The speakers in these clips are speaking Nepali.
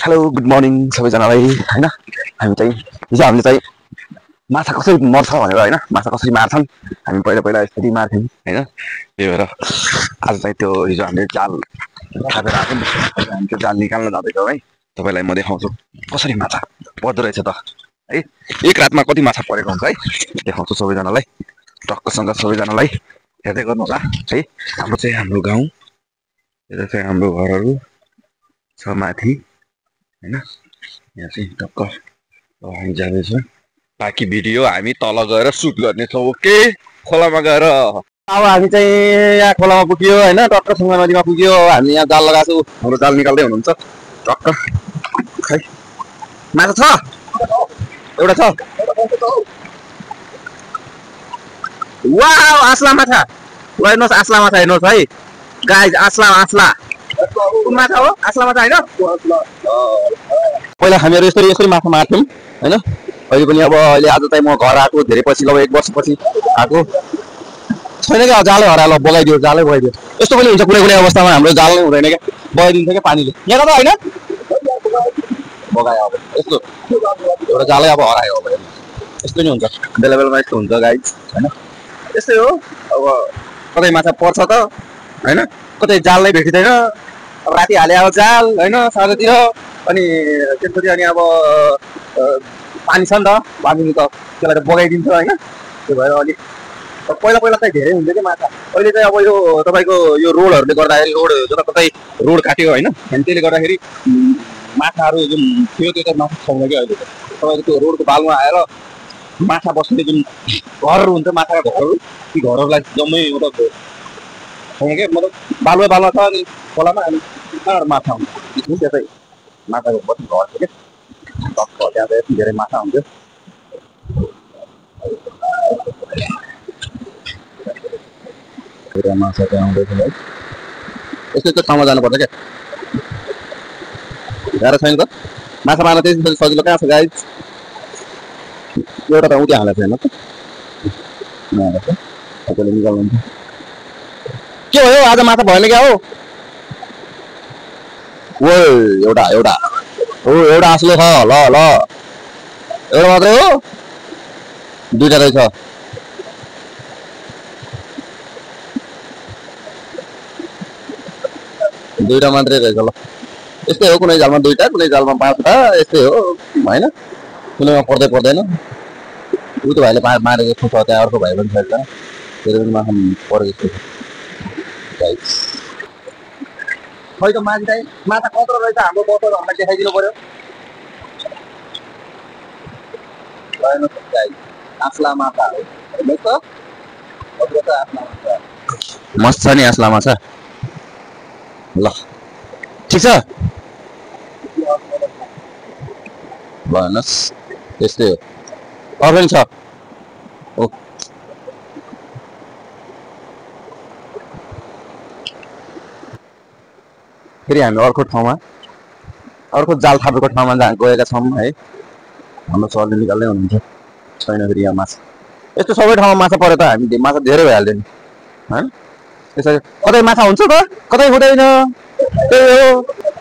हेलो गुड मर्निङ सबैजनालाई हैन हामी चाहिँ हिजो हामीले चाहिँ माछा कसरी मर्छ भनेर हैन माछा कसरी मार्छन् हामी पहिला पहिला यसरी मार्थ्यौं हैन त्यही भएर आज चाहिँ त्यो हिजो हामीले जाल थापेर आएको नि हामी त्यो जाल निकाल्न जाँदैछौँ है तपाईलाई म देखाउँछु कसरी माछा पर्दो रहेछ त है एक रातमा कति माछा परेको हुन्छ है देखाउँछु सबैजनालाई टक्कसँग सबैजनालाई हेर्दै गर्नु होला है हाम्रो गाउँ यता चाहिँ हाम्रो घरहरू छ माथि हैन यहाँ चाहिँ टक्क हामी जाँदैछौँ बाँकी भिडियो हामी तल गएर सुट गर्नेछौँ ओके खोलामा गएर अब हामी चाहिँ यहाँ खोलामा पुग्यो हैन टक्कसँग नदीमा पुग्यो हामी यहाँ जाल लगाएको छौँ हाम्रो जाल निकाल्दै हुनुहुन्छ टक्क खै माछा छ एउटा छ वाउ आस्ला माछा ल हेर्नुहोस् आस्ला माछा हेर्नुहोस् है गाइज आस्ला कुन माछा हो आस्ला माछा हैन पहिला हामीहरु यसरी माछा मार्थ्यौं हैन अहिले पनि अब अहिले आज चाहिँ म घर आएको धेरै पछि ल 1 वर्षपछि आएको छैन के जालै हरायो ल बगाइदियो जालै बगाइदियो यस्तो पनि हुन्छ कुनै कुनै अवस्थामा हाम्रो जाल नै हुँदैन के बगाइदिन्छ के पानीले यहाँ त हैन बगायो अब यस्तो एउटा जालै अब हरायो अब यस्तो नि हुन्छ बेला बेलामा यस्तो हुन्छ गाइज हैन यस्तै हो अब कतै माछा पर्छ त हैन कतै जाल नै भेटिदैन अब राति हाले अब जाल हैन साँझतिर अनि त्यसपछि अनि अब पानी छ नि त पानी त त्यसलाई बगाइदिन्छ हैन त्यो भएर अलि पहिला पहिला चाहिँ धेरै हुन्थ्यो के माछा अहिले चाहिँ अब यो तपाईको यो रोडहरुले गर्दाखेरि रोड जताततै रोड काट्यो हैन अनि त्यसले गर्दाखेरि माछाहरु जुन थियो त्यो त माछा छैन के अहिले तपाईको त्यो रोडको बालमा आएर माछा बस्ने जुन घरहरु हुन्छ माछाका घरहरु ती घरहरुलाई जम्मै मतलब छैन के मतलब बालुवा छ अनि खोलामा अनि कहाँ माछा हुन्छ त्यसै माछाको बस्ने घर थियो के टक्क त्यहाँ चाहिँ धेरै माछा हुन्थ्यो धेरै माछा त्यहाँ आउँदैछ है यस्तो ठाउँमा जानुपर्छ क्या गाह्रो छैन त माछा मार्न त्यति सजिलो कहाँ छ गाइज एउटा त उति हालेको छैन त त्यसले निकाल्नु के भयो आज माछा भएन क्या हो ओ एउटा हो एउटा आस्लो छ ल एउटा मात्रै हो दुईटा रहेछ दुईटा मात्रै रहेछ ल यस्तै हो कुनै जालमा दुईटा कुनै जालमा पाँचटा यस्तै हो हैन कुनैमा पर्दैन उतो भाइले मारेको छ त्यहाँ अर्को भाइ पनि छ त्यसले पनि माछा परेको छ खै त मान्छे चाहिँ माछा कत्रो रहेछ हाम्रो बटरहरूलाई देखाइदिनु पर्यो आस्ला माछा मस्त छ नि आस्ला माछा ल ठिक छ ल हेर्नुहोस् त्यस्तै हो अरू पनि छ ओ फेरि हामी अर्को जाल थापेको ठाउँमा गएका छौँ है हाम्रो सरले निकाल्दै हुनुहुन्छ छैन फेरि यहाँ माछा यस्तो सबै ठाउँमा माछा पऱ्यो त हामी माछा धेरै भइहाल्यो नि है त्यसरी कतै माछा हुन्छ त कतै हुँदैन त्यही हो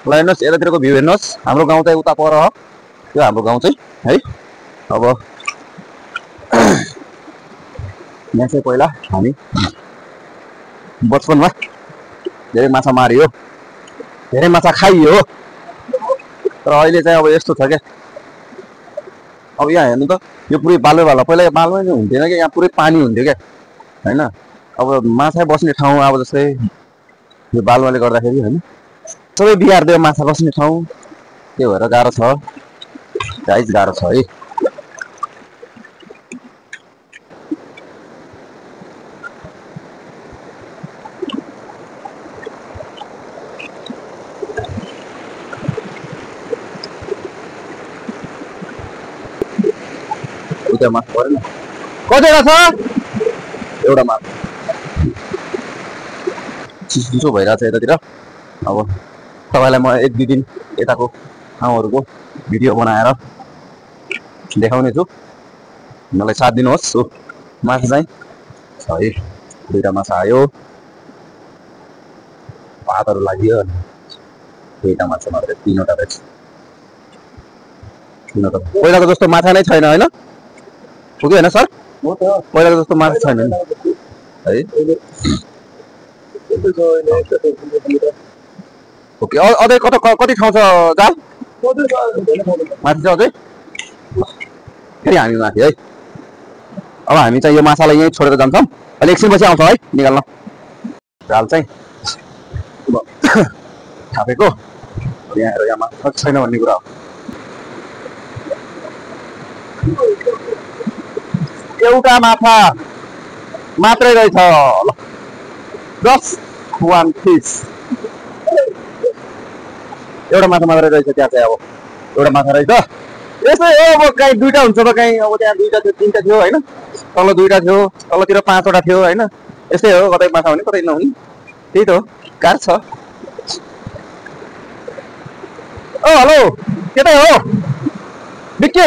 ल हेर्नुहोस् यतातिरको भ्यू हेर्नुहोस् हाम्रो गाउँ चाहिँ उता पर हो त्यो हाम्रो गाउँ चाहिँ है अब यहाँ चाहिँ पहिला हामी बचपनमा धेरै माछा मारियो धेरै माछा खाइयो तर अहिले चाहिँ अब यस्तो छ क्या अब यहाँ हेर्नु त यो पुरै बालुवा पहिला बालुवा नै हुन्थेन क्या यहाँ पुरै पानी हुन्थ्यो क्या हैन अब माछा बस्ने ठाउँ अब जस्तै यो बालुवाले गर्दाखेरि हैन सबै बिगार्दियो माछा बस्ने ठाउँ त्यो भएर गाह्रो छ गाइज गाह्रो छ है माछ परेन कतिवटा छ एउटा माछ चिसो भइरहेछ यतातिर अब तपाईँलाई म 1-2 दिन यताको ठाउँहरूको भिडियो बनाएर देखाउने छु मलाई साथ दिनुहोस् माछा चाहिँ छ है दुईटा माछा आयो भातहरू लाग्यो दुईटा माछा मात्रै 3वटा रहेछ किन त पहिलाको जस्तो माछा नै छैन हैन पुग्यो हैन सर पहिलाको जस्तो माछा छैन है ओके अझै कति ठाउँ छ जाल माथि छ अझै फेरि हामी माथि है अब हामी चाहिँ यो माछालाई यहीँ छोडेर जान्छौँ अहिले एकछिनपछि आउँछ है निकाल्न जाल चाहिँ थापेको यहाँ माछा छैन भन्ने कुरा हो एउटा माछा मात्रै रहेछ ल जस्ट वान फिस एउटा माछा मात्रै रहेछ त्यहाँ चाहिँ अब एउटा माछा रहेछ यस्तै हो अब कहीँ दुईटा हुन्छ त कहीँ अब त्यहाँ दुईटा थियो तिनटा थियो होइन तल दुईटा थियो तलतिर 5वटा थियो होइन यस्तै हो कतै माछा हुने कतै नहुने त्यही त हो गाह्रो छ ओ हेलो केतै हो बिक्के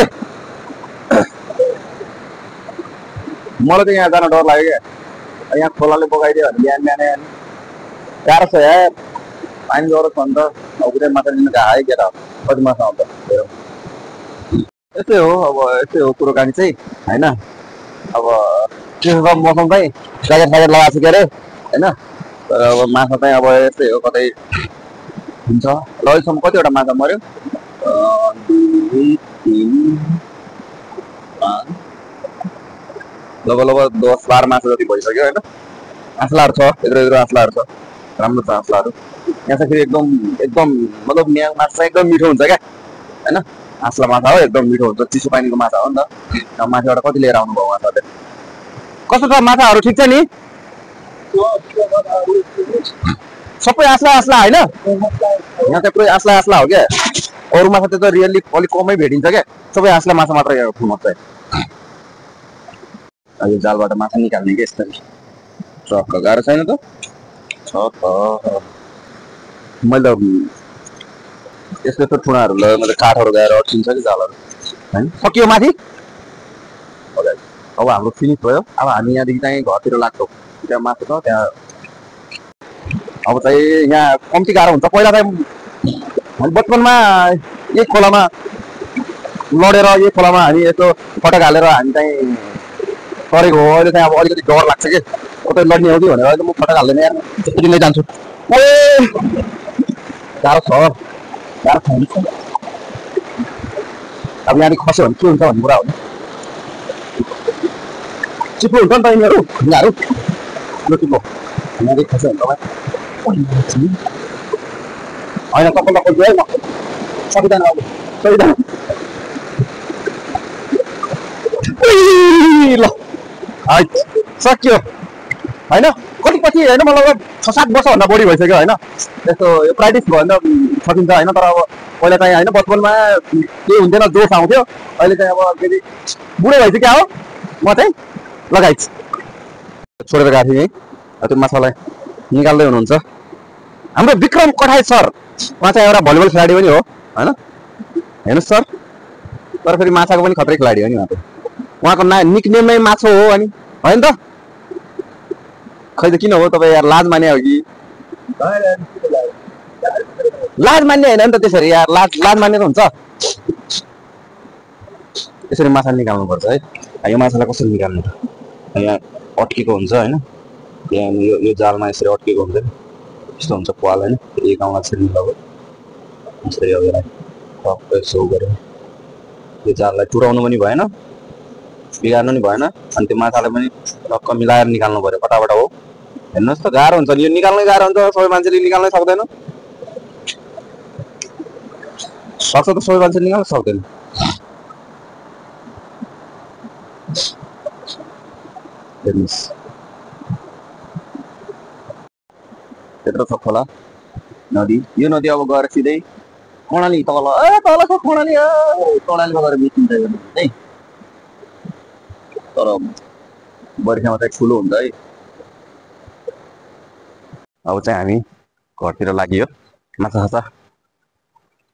मलाई चाहिँ यहाँ जान डर लाग्यो क्या यहाँ खोलाले बगाइदियो भने बिहान बिहानै गाह्रो छ यार पानी ज्वरो छ नि त अब उतै माछा लिन गए है केटा कति माछा आउँछ यस्तै हो अब यस्तै हो कुरोकानी चाहिँ होइन अब त्यसको मौसम चाहिँ ज्याकेट स्याकेट लगाएको छु के अरे होइन तर अब माछा चाहिँ अब यस्तै हो कतै हुन्छ ल अहिलेसम्म कतिवटा माछा मऱ्यो 2 3 5 लगभग 10-12 माछा जति भइसक्यो होइन आँसलाहरू छ यत्रो आँसलाहरू छ राम्रो छ आँसलाहरू यहाँ चाहिँ फेरि एकदम मतलब यहाँ माछा एकदम मिठो हुन्छ क्या होइन आँसला माछा हो एकदम मिठो हुन्छ चिसो पानीको माछा हो नि त माथिबाट कति लिएर आउनु भयो उहाँहरूले कस्तो छ माछाहरू ठिक छ नि सबै आँसला होइन यहाँ चाहिँ पुरै आँसला हो क्या अरू माछा त रियल्ली अलिक कमै भेटिन्छ क्या सबै आँसला माछा मात्रै फेमस चाहिँ यो जालबाट माछा निकाल्ने क्या यस्तरी ट्रक्क गाह्रो छैन त छ त मैले यस्तो ठुनाहरूलाई मैले काठहरू गएर अड्किन्छ कि जालहरू होइन सकियो माथि अब हाम्रो फिनिस भयो अब हामी यहाँदेखि चाहिँ घरतिर लाग्छौँ त्यहाँ माछा छ त्यहाँ अब चाहिँ यहाँ कम्ती गाह्रो हुन्छ पहिला चाहिँ बचपनमा एक खोलामा लडेर एक खोलामा हामी यस्तो फटक हालेर हामी चाहिँ गरेको हो अहिले चाहिँ अब अलिकति डर लाग्छ कि कतै लड्ने हो कि भनेर अहिले म फटक हाल्दैन यार त्यसरी नै जान्छु गाह्रो छ अब यहाँदेखि खस्यो भने के हुन्छ भन्ने कुरा हो नि चिप्लो हुन्छ नि त यिनीहरू ढुङ्गाहरू यो चिप्लो यहाँदेखि खस्यो भने होइन तपाईँ है म सबैजना अब सबैजना ल सक्यो होइन कति पछि होइन मतलब 6-7 वर्षभन्दा बढी भइसक्यो होइन यस्तो यो प्र्याक्टिस भयो भने त सकिन्छ होइन तर अब पहिला चाहिँ होइन बचपनमा केही हुन्थेन जोस आउँथ्यो अहिले चाहिँ अब फेरि बुढो भएपछि क्या हो म चाहिँ लगाइछु छोडेर गएको थिएँ त्यो माछालाई निकाल्दै हुनुहुन्छ हाम्रो विक्रम कठाई सर उहाँ चाहिँ एउटा भलिबल खेलाडी पनि हो होइन हेर्नुहोस् सर तर फेरि माछाको पनि खत्रै खेलाडी हो नि उहाँको निकनेम नै माछो हो अनि होइन त खै त किन हो तपाईँ यार लाज माने हो कि लाज मान्ने होइन नि त त्यसरी यार लाज मान्ने त हुन्छ यसरी माछा निकाल्नु पर्छ है यो माछालाई कसरी निकाल्नु त यहाँ अड्केको हुन्छ होइन यहाँ यो जालमा यसरी अड्केको हुन्छ यस्तो हुन्छ पाल होइन एक गाउँमा छिर्नु लग्यो यसरी अब यसलाई टक्कै सो गरेर यो जाललाई टुराउनु पनि भएन बिगार्नु नि भएन अनि त्यो माछालाई पनि टक्क मिलाएर निकाल्नु पर्यो फटाफट हो हेर्नुहोस् त गाह्रो हुन्छ नि यो निकाल्नै गाह्रो हुन्छ सबै मान्छेले निकाल्नै सक्दैन सक्छ त सबै मान्छेले निकाल्न सक्दैन हेर्नुहोस् त्यत्रो छ खोला नदी यो नदी अब गएर सिधै कर्णाली तल तल छ कर्णालीमा गएर मिसिन्छ यो नदी है तर बर्खामा चाहिँ ठुलो हुन्छ है अब चाहिँ हामी घरतिर लाग्यो माछा साछा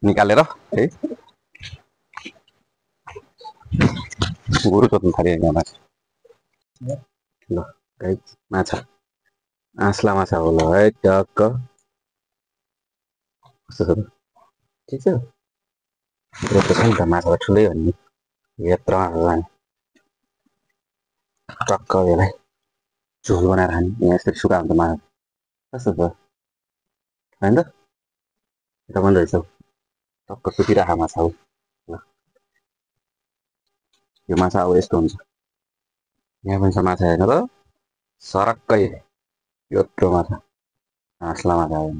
निकालेर है गोरु सोध्नु थाल्यो यहाँ माछा ल गाइस माछा आँसला माछा होला है टक्क ठिक छ यत्रो छ नि त माछा त ठुलै हो नि यत्रो माछा छ नि टक्क यसलाई झोल बनाएर खाने यहाँ यसरी सुकायो भने त माछा कस्तो छ होइन त यता पनि रहेछ टक्क सुकिरहेको माछा हो ल यो माछा अब यस्तो हुन्छ यहाँ पनि छ माछा हेर्नु त सरक्कै यत्रो माछा हाँस्ला माछा आयो